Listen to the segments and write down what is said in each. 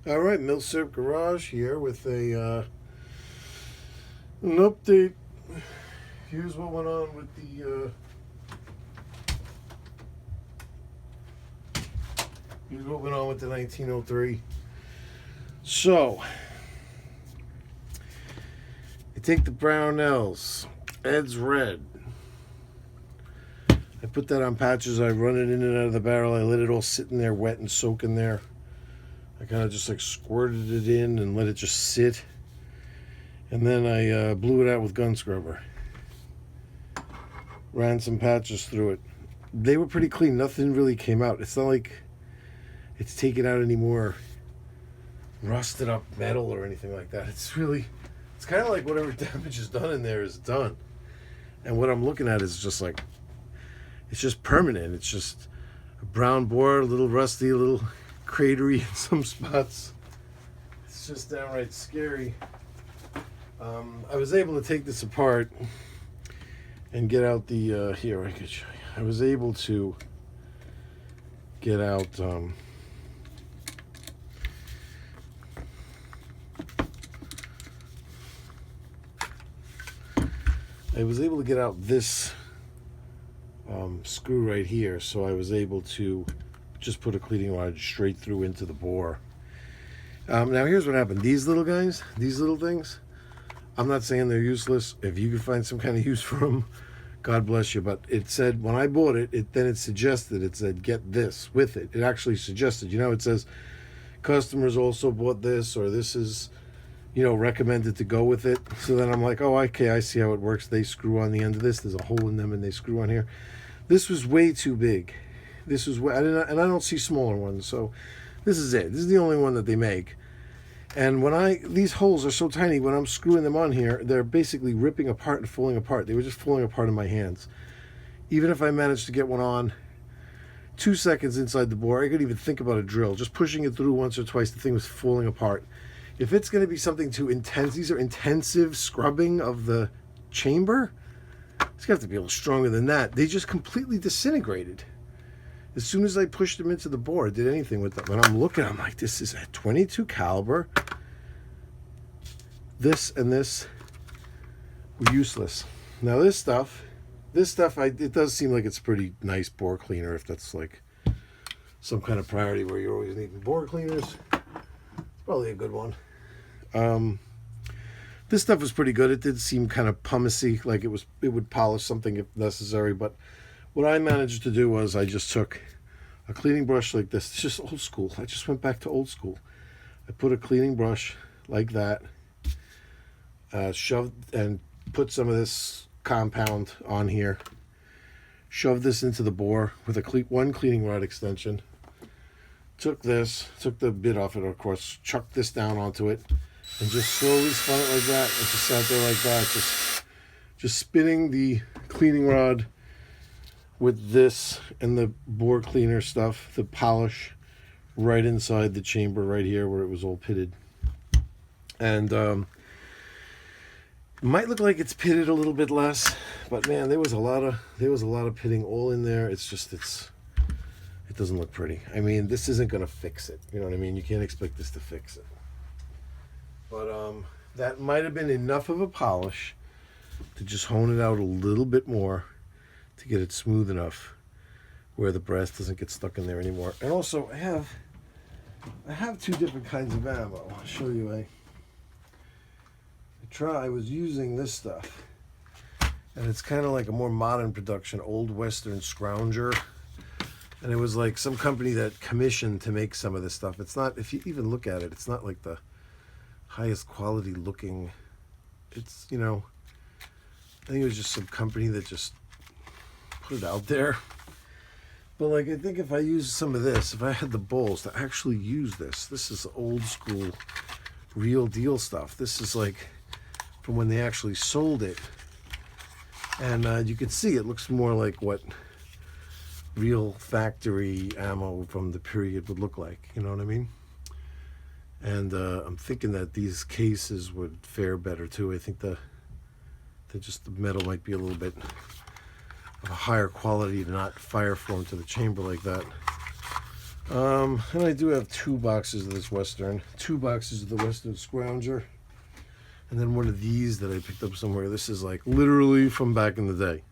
All right, Milsurp Garage here with an update. Here's what went on with the 1903. So, I take the Brownells, Ed's Red. I put that on patches. I run it in and out of the barrel. I let it all sit in there wet and soak in there. I kind of just like squirted it in and let it just sit. And then I blew it out with gun scrubber. Ran some patches through it. They were pretty clean. Nothing really came out. It's not like it's taken out any more rusted up metal or anything like that. It's kind of like whatever damage is done in there is done. And what I'm looking at is just like, it's just permanent. It's just a brown bore, a little rusty, a little cratery in some spots. It's just downright scary. I was able to take this apart and get out the, here, I could show you. I was able to get out, this screw right here, so I was able to just put a cleaning rod straight through into the bore. Now here's what happened. These little guys, these little things, I'm not saying they're useless. If you can find some kind of use for them, God bless you. But it said, when I bought it, it said get this with it. It actually suggested, it says customers also bought this, or this is, recommended to go with it. So then I'm like, oh, okay, I see how it works. They screw on the end of this. There's a hole in them, and they screw on here. This was way too big. This was way, and I don't see smaller ones. So this is it. This is the only one that they make. And these holes are so tiny, when I'm screwing them on here, they're basically ripping apart and falling apart. They were just falling apart in my hands. Even if I managed to get one on 2 seconds inside the bore, I couldn't even think about a drill. Just pushing it through once or twice, the thing was falling apart. If it's going to be something too intense, these are intensive scrubbing of the chamber. It's got to be a little stronger than that. They just completely disintegrated. As soon as I pushed them into the bore, I did anything with them. And I'm looking, I'm like, this is a 22 caliber. This and this were useless. Now this stuff, it does seem like it's a pretty nice bore cleaner, if that's like some kind of priority where you're always needing bore cleaners. It's probably a good one. This stuff was pretty good. It did seem kind of pumicey, like it would polish something if necessary, but what I managed to do was I just took a cleaning brush like this. It's just old school. I just went back to old school. I put a cleaning brush like that, shoved and put some of this compound on here, shoved this into the bore with one cleaning rod extension, took the bit off it, of course, chucked this down onto it, and just slowly spun it like that. It just sat there like that, just spinning the cleaning rod with this and the bore cleaner stuff, the polish, right inside the chamber right here where it was all pitted. And it might look like it's pitted a little bit less, but man, there was a lot of pitting all in there. It doesn't look pretty. I mean, this isn't going to fix it. You know what I mean? You can't expect this to fix it. But that might have been enough of a polish to just hone it out a little bit more, to get it smooth enough where the brass doesn't get stuck in there anymore. And also, I have two different kinds of ammo. I'll show you. I was using this stuff, and it's kind of like a more modern production, old Western Scrounger. And it was like some company that commissioned to make some of this stuff. It's not, if you even look at it, it's not like the highest quality looking. It's, I think it was just some company that just put it out there. But like, I think if I used some of this, if I had the balls to actually use this is old school, real deal stuff. This is like from when they actually sold it. And you can see it looks more like what real factory ammo from the period would look like. You know what I mean? And I'm thinking that these cases would fare better too. I think the metal might be a little bit of a higher quality to not fire flow into the chamber like that. And I do have 2 boxes of this Western, 2 boxes of the Western Scrounger, and then one of these that I picked up somewhere. This is like literally from back in the day.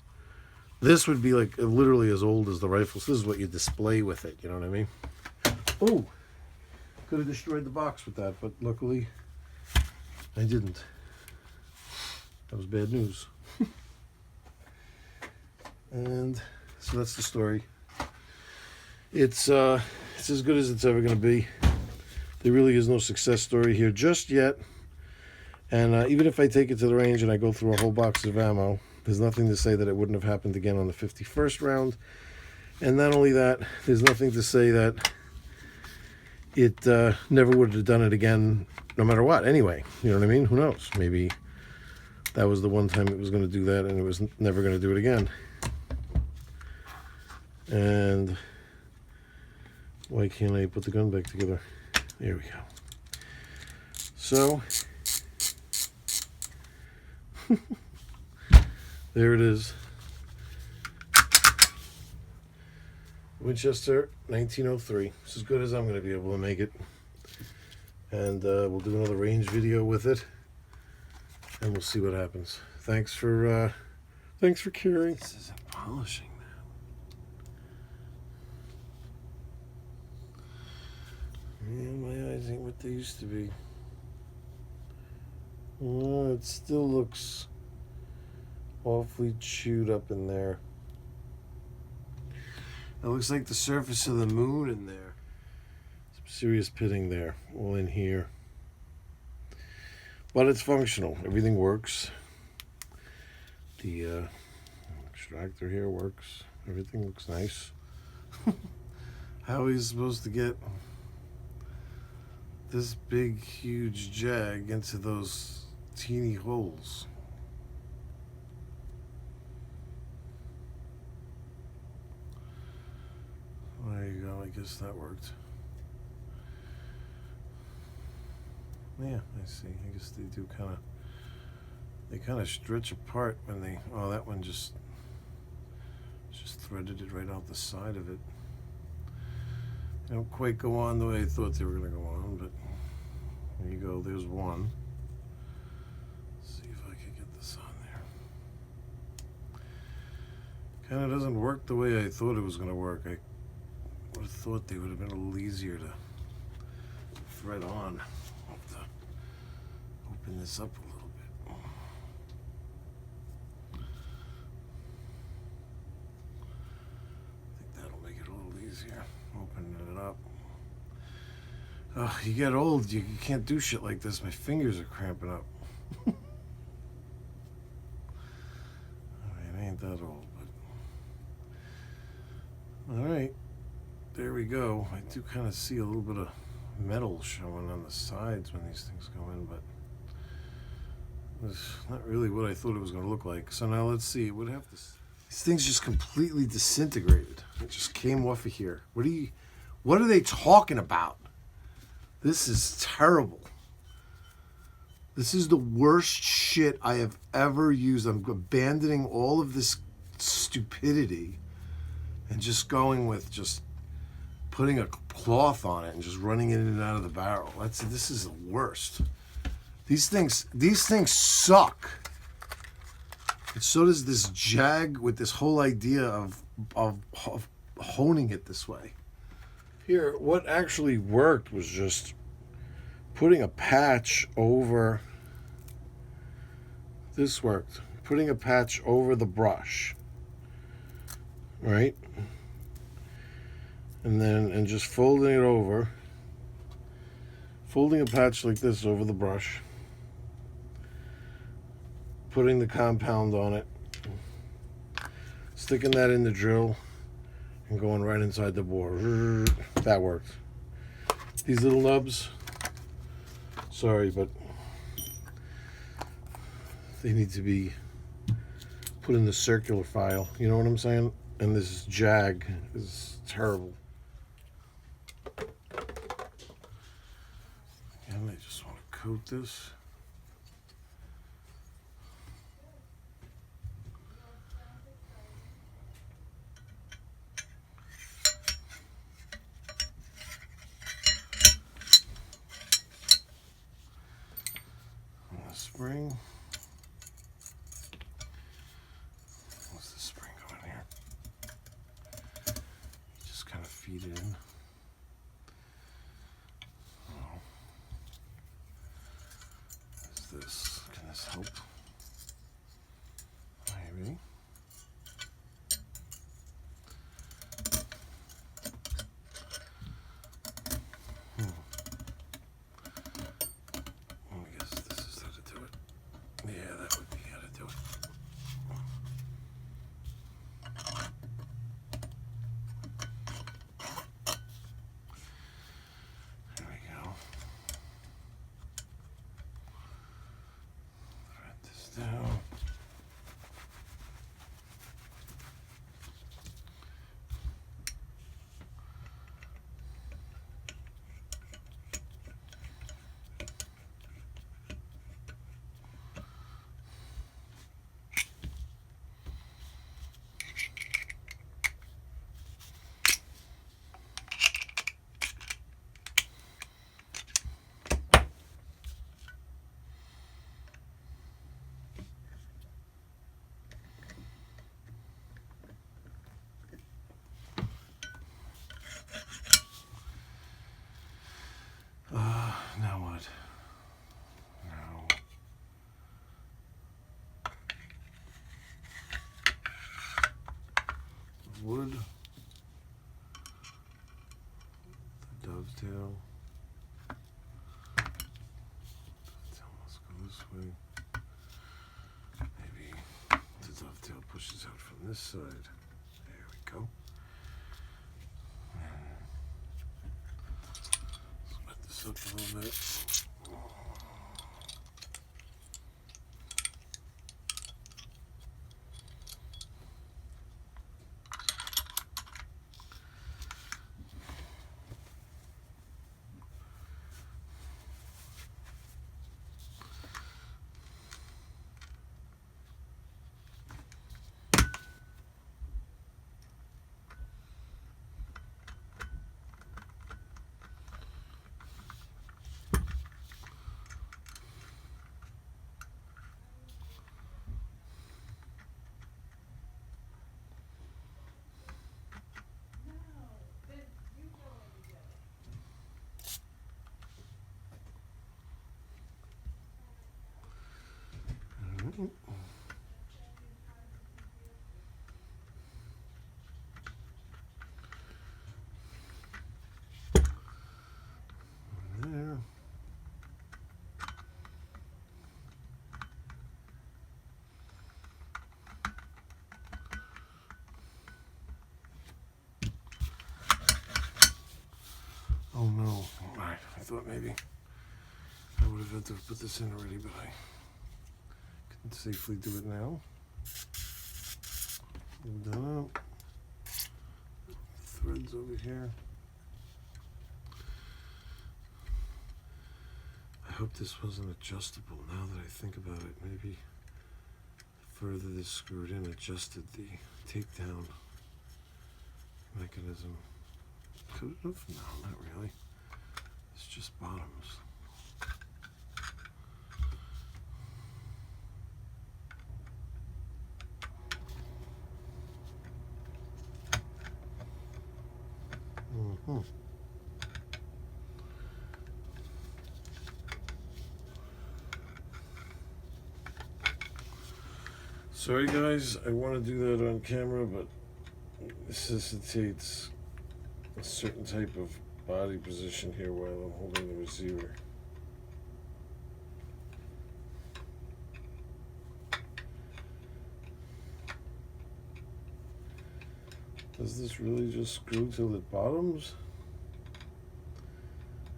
This would be like literally as old as the rifles. This is what you display with it, you know what I mean? Oh, could have destroyed the box with that, but luckily I didn't. That was bad news. And so that's the story. It's as good as it's ever going to be. There really is no success story here just yet. And even if I take it to the range and I go through a whole box of ammo, there's nothing to say that it wouldn't have happened again on the 51st round. And not only that, there's nothing to say that it never would have done it again no matter what anyway. You know what I mean? Who knows? Maybe that was the one time it was going to do that and it was never going to do it again. And why can't I put the gun back together? There we go. So there it is. Winchester 1903. It's as good as I'm going to be able to make it. And we'll do another range video with it. And we'll see what happens. Thanks for caring. This isn't polishing now. Yeah, my eyes ain't what they used to be. Oh, it still looks awfully chewed up in there. It looks like the surface of the moon in there. Some serious pitting there, all in here. But it's functional. Everything works. The extractor here works. Everything looks nice. How are you supposed to get this big, huge jag into those teeny holes? There you go. I guess that worked. Yeah, I see. I guess they do kind of stretch apart when they. Oh, that one just threaded it right out the side of it. They don't quite go on the way I thought they were going to go on, but there you go. There's one. Let's see if I can get this on there. Kind of doesn't work the way I thought it was going to work. I would have thought they would have been a little easier to thread on. I'll have to open this up a little bit. I think that'll make it a little easier. Opening it up. Oh, you get old, you can't do shit like this. My fingers are cramping up. Alright, I ain't that old, but alright. There we go. I do kind of see a little bit of metal showing on the sides when these things go in, but it's not really what I thought it was going to look like. So now let's see. It would have to. These things just completely disintegrated. It just came off of here. What are they talking about? This is terrible. This is the worst shit I have ever used. I'm abandoning all of this stupidity and just going with just putting a cloth on it and just running it in and out of the barrel. This is the worst. These things suck. And so does this jag with this whole idea of honing it this way. Here, what actually worked was just putting a patch over. This worked. Putting a patch over the brush. Right? And just folding it over. Folding a patch like this over the brush. Putting the compound on it. Sticking that in the drill. And going right inside the bore. That worked. These little nubs. Sorry, but they need to be put in the circular file. You know what I'm saying? And this jag is terrible. And I just want to coat this. spring. What's the spring going here? Just kind of feed it in. Oh. What is this? Can this help? Maybe. I guess this is how to do it. Yeah, that would be how to do it. There we go. Write this down. Now what? Now. Wood. The dovetail. Dovetail must go this way. Maybe the dovetail pushes out from this side. There we go. Split this up a little bit. There. Oh no. Alright, I thought maybe I would have had to put this in already, but I can safely do it now. Done out. Threads over here. I hope this wasn't adjustable now that I think about it. Maybe further this screwed in adjusted the takedown mechanism. Could have? No, not really. It's just bottoms. Mm-hmm. Sorry guys, I want to do that on camera, but it necessitates a certain type of body position here while I'm holding the receiver. Does this really just screw till it bottoms?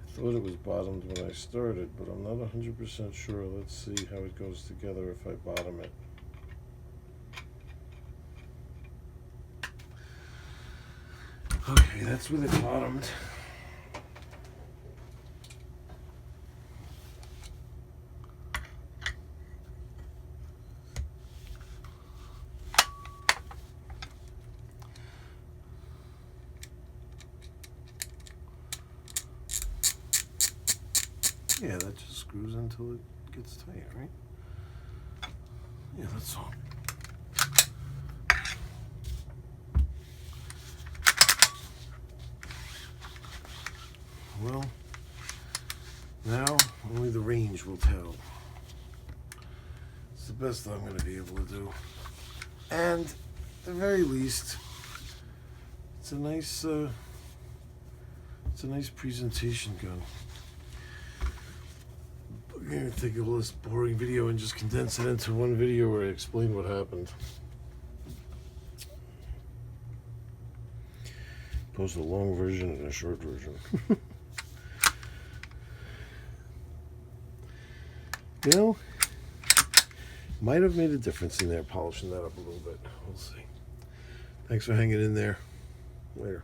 I thought it was bottomed when I started, but I'm not 100% sure. Let's see how it goes together if I bottom it. Okay, that's with it bottomed. Yeah, that just screws until it gets tight, right? Yeah, that's all. Well, now only the range will tell. It's the best that I'm going to be able to do. And at the very least, it's a nice presentation gun. I'm going to take all this boring video and just condense it into one video where I explain what happened. Post a long version and a short version. You know, might have made a difference in there, polishing that up a little bit. We'll see. Thanks for hanging in there. Later.